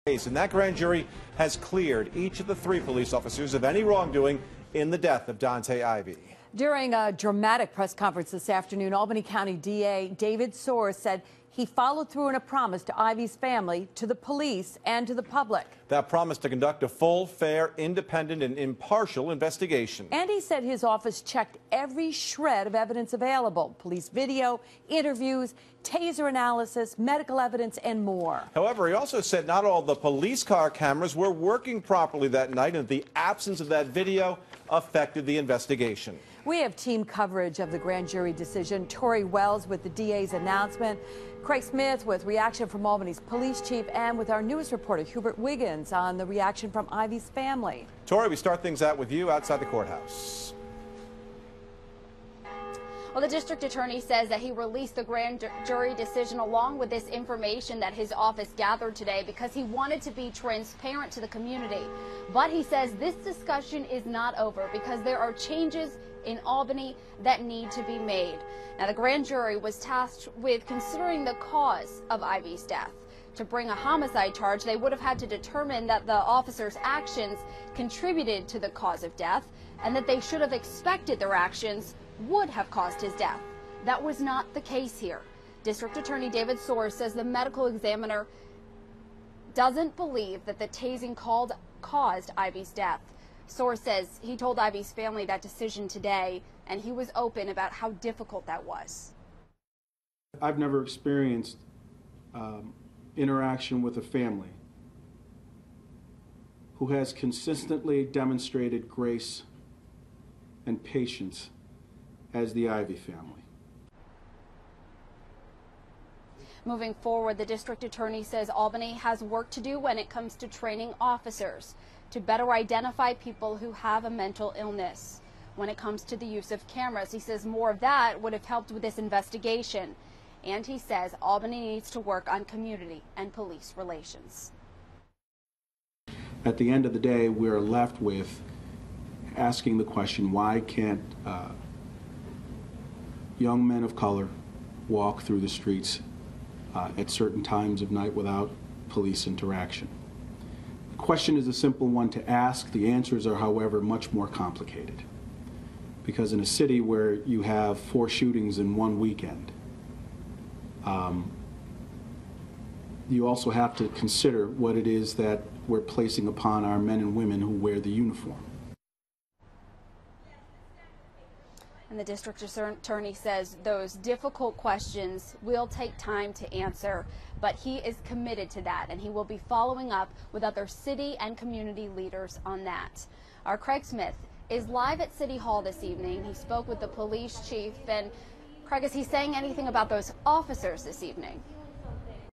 And that grand jury has cleared each of the 3 police officers of any wrongdoing in the death of Dontay Ivy. During a dramatic press conference this afternoon, Albany County DA David Soares said he followed through on a promise to Ivy's family, to the police, and to the public. That promise to conduct a full, fair, independent, and impartial investigation. And he said his office checked every shred of evidence available: police video, interviews, taser analysis, medical evidence, and more. However, he also said not all the police car cameras were working properly that night, and the absence of that video affected the investigation. We have team coverage of the grand jury decision. Tori Wells with the DA's announcement, Craig Smith with reaction from Albany's police chief, and with our newest reporter, Hubert Wiggins, on the reaction from Ivy's family. Tori, we start things out with you outside the courthouse. Well, the district attorney says that he released the grand jury decision along with this information that his office gathered today because he wanted to be transparent to the community. But he says this discussion is not over because there are changes in Albany that need to be made. Now, the grand jury was tasked with considering the cause of Ivy's death. To bring a homicide charge, they would have had to determine that the officer's actions contributed to the cause of death and that they should have expected their actions would have caused his death. That was not the case here. District Attorney David Soares says the medical examiner doesn't believe that the tasing caused Ivy's death. Soares says he told Ivy's family that decision today, and he was open about how difficult that was. I've never experienced interaction with a family who has consistently demonstrated grace and patience as the Ivy family. Moving forward, the district attorney says Albany has work to do when it comes to training officers to better identify people who have a mental illness. When it comes to the use of cameras, he says more of that would have helped with this investigation. And he says Albany needs to work on community and police relations. At the end of the day, we're left with asking the question, why can't young men of color walk through the streets at certain times of night without police interaction? The question is a simple one to ask. The answers are, however, much more complicated. Because in a city where you have 4 shootings in one weekend, you also have to consider what it is that we're placing upon our men and women who wear the uniform. And the district attorney says those difficult questions will take time to answer, but he is committed to that, and he will be following up with other city and community leaders on that. Our Craig Smith is live at City Hall this evening. He spoke with the police chief, and Craig, is he saying anything about those officers this evening?